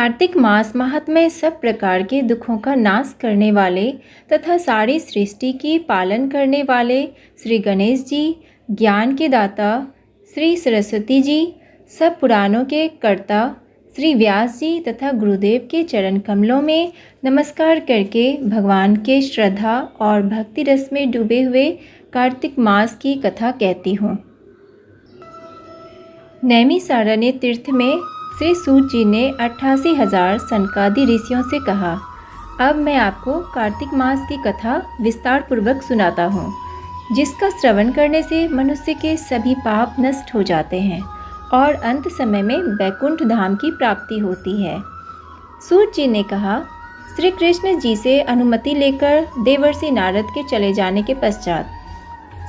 कार्तिक मास महात्म्य सब प्रकार के दुखों का नाश करने वाले तथा सारी सृष्टि की पालन करने वाले श्री गणेश जी, ज्ञान के दाता श्री सरस्वती जी, सब पुराणों के कर्ता श्री व्यास जी तथा गुरुदेव के चरण कमलों में नमस्कार करके भगवान के श्रद्धा और भक्ति रस में डूबे हुए कार्तिक मास की कथा कहती हूँ। नैमिषारण्य तीर्थ में श्री सूत जी ने 88,000 सनकादि ऋषियों से कहा, अब मैं आपको कार्तिक मास की कथा विस्तार पूर्वक सुनाता हूँ, जिसका श्रवण करने से मनुष्य के सभी पाप नष्ट हो जाते हैं और अंत समय में वैकुंठ धाम की प्राप्ति होती है। सूत जी ने कहा, श्री कृष्ण जी से अनुमति लेकर देवर्षि नारद के चले जाने के पश्चात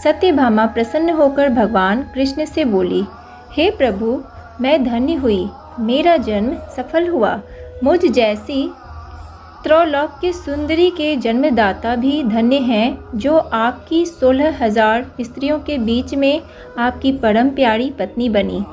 सत्यभामा प्रसन्न होकर भगवान कृष्ण से बोली, हे प्रभु, मैं धन्य हुई, मेरा जन्म सफल हुआ। मुझ जैसी त्रैलोक की सुंदरी के जन्मदाता भी धन्य हैं, जो आपकी 16,000 स्त्रियों के बीच में आपकी परम प्यारी पत्नी बनी।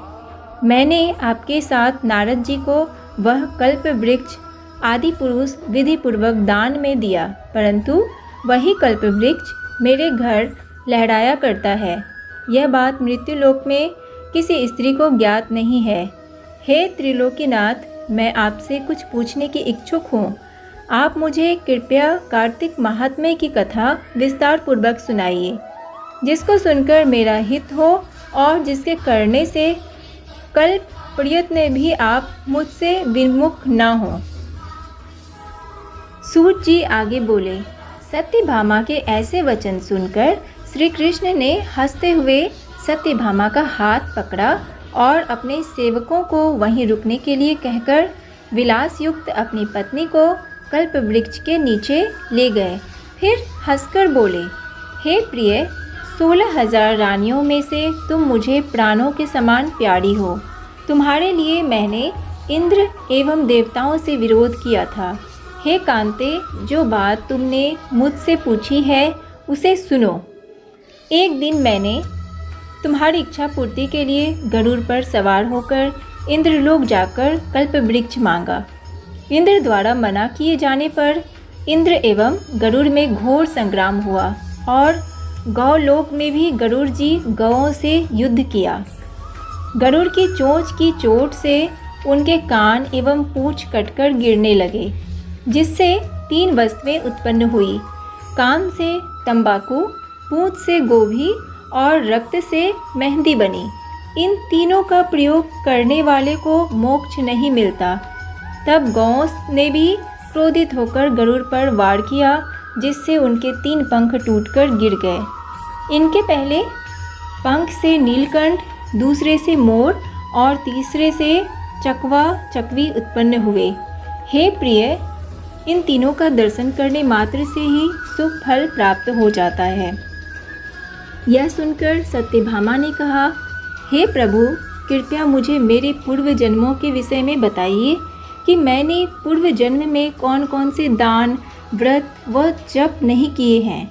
मैंने आपके साथ नारद जी को वह कल्प वृक्ष आदि पुरुष विधि पूर्वक दान में दिया, परंतु वही कल्प वृक्ष मेरे घर लहराया करता है। यह बात मृत्युलोक में किसी स्त्री को ज्ञात नहीं है। हे त्रिलोकीनाथ, मैं आपसे कुछ पूछने की इच्छुक हूँ। आप मुझे कृपया कार्तिक महात्म्य की कथा विस्तार पूर्वक सुनाइए, जिसको सुनकर मेरा हित हो और जिसके करने से कल्प प्रयत्न भी आप मुझसे विमुख न हो। सूत जी आगे बोले, सत्यभामा के ऐसे वचन सुनकर श्री कृष्ण ने हंसते हुए सत्यभामा का हाथ पकड़ा और अपने सेवकों को वहीं रुकने के लिए कहकर विलास युक्त अपनी पत्नी को कल्प वृक्ष के नीचे ले गए। फिर हंसकर बोले, हे प्रिय, 16,000 रानियों में से तुम मुझे प्राणों के समान प्यारी हो। तुम्हारे लिए मैंने इंद्र एवं देवताओं से विरोध किया था। हे कांते, जो बात तुमने मुझसे पूछी है उसे सुनो। एक दिन मैंने तुम्हारी इच्छा पूर्ति के लिए गरुड़ पर सवार होकर इंद्रलोक जाकर कल्प वृक्ष मांगा। इंद्र द्वारा मना किए जाने पर इंद्र एवं गरुड़ में घोर संग्राम हुआ और गौलोक में भी गरुड़ जी गौओं से युद्ध किया। गरुड़ की चोंच की चोट से उनके कान एवं पूंछ कटकर गिरने लगे, जिससे 3 वस्तुएं उत्पन्न हुई। कान से तंबाकू, पूंछ से गोभी और रक्त से मेहंदी बनी। इन तीनों का प्रयोग करने वाले को मोक्ष नहीं मिलता। तब गौओं ने भी क्रोधित होकर गरुड़ पर वार किया, जिससे उनके 3 पंख टूटकर गिर गए। इनके पहले पंख से नीलकंठ, दूसरे से मोर और तीसरे से चकवा चकवी उत्पन्न हुए। हे प्रिय, इन तीनों का दर्शन करने मात्र से ही शुभ फल प्राप्त हो जाता है। यह सुनकर सत्यभामा ने कहा, हे प्रभु, कृपया मुझे मेरे पूर्व जन्मों के विषय में बताइए कि मैंने पूर्व जन्म में कौन कौन से दान, व्रत व जप नहीं किए हैं।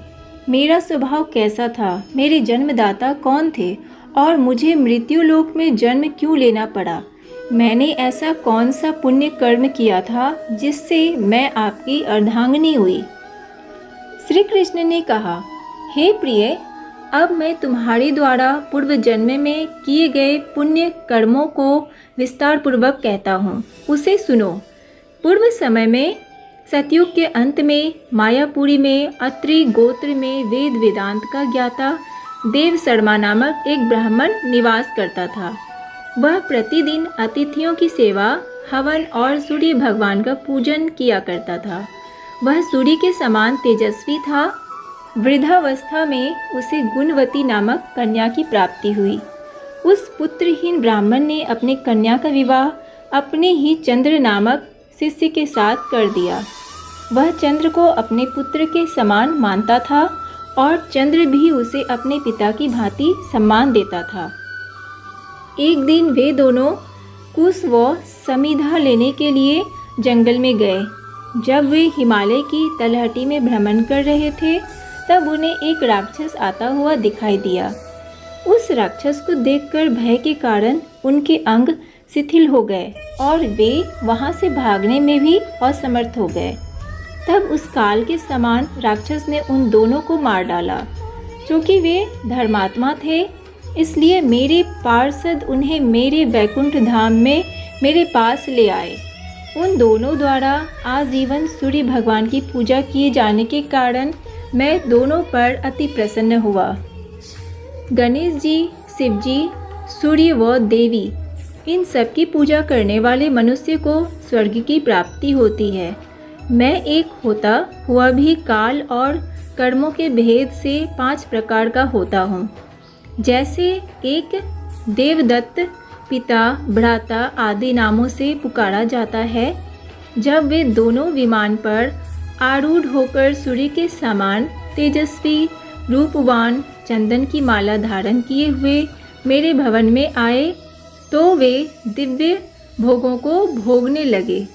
मेरा स्वभाव कैसा था, मेरे जन्मदाता कौन थे और मुझे मृत्युलोक में जन्म क्यों लेना पड़ा। मैंने ऐसा कौन सा पुण्य कर्म किया था जिससे मैं आपकी अर्धांगिनी हुई। श्री कृष्ण ने कहा, हे प्रिय, अब मैं तुम्हारे द्वारा पूर्व जन्म में किए गए पुण्य कर्मों को विस्तार पूर्वक कहता हूँ, उसे सुनो। पूर्व समय में सतयुग के अंत में मायापुरी में अत्रि गोत्र में वेद वेदांत का ज्ञाता देव शर्मा नामक एक ब्राह्मण निवास करता था। वह प्रतिदिन अतिथियों की सेवा, हवन और सूर्य भगवान का पूजन किया करता था। वह सूर्य के समान तेजस्वी था। वृद्धावस्था में उसे गुणवती नामक कन्या की प्राप्ति हुई। उस पुत्रहीन ब्राह्मण ने अपने कन्या का विवाह अपने ही चंद्र नामक शिष्य के साथ कर दिया। वह चंद्र को अपने पुत्र के समान मानता था और चंद्र भी उसे अपने पिता की भांति सम्मान देता था। एक दिन वे दोनों कुश व समिधा लेने के लिए जंगल में गए। जब वे हिमालय की तलहटी में भ्रमण कर रहे थे, तब उन्हें एक राक्षस आता हुआ दिखाई दिया। उस राक्षस को देखकर भय के कारण उनके अंग शिथिल हो गए और वे वहाँ से भागने में भी असमर्थ हो गए। तब उस काल के समान राक्षस ने उन दोनों को मार डाला। क्योंकि वे धर्मात्मा थे, इसलिए मेरे पार्षद उन्हें मेरे वैकुंठ धाम में मेरे पास ले आए। उन दोनों द्वारा आजीवन सूर्य भगवान की पूजा किए जाने के कारण मैं दोनों पर अति प्रसन्न हुआ। गणेश जी, शिव जी, सूर्य व देवी, इन सब की पूजा करने वाले मनुष्य को स्वर्ग की प्राप्ति होती है। मैं एक होता हुआ भी काल और कर्मों के भेद से 5 प्रकार का होता हूँ। जैसे एक देवदत्त, पिता, भ्राता आदि नामों से पुकारा जाता है। जब वे दोनों विमान पर आरूढ़ होकर सूर्य के समान तेजस्वी, रूपवान, चंदन की माला धारण किए हुए मेरे भवन में आए, तो वे दिव्य भोगों को भोगने लगे।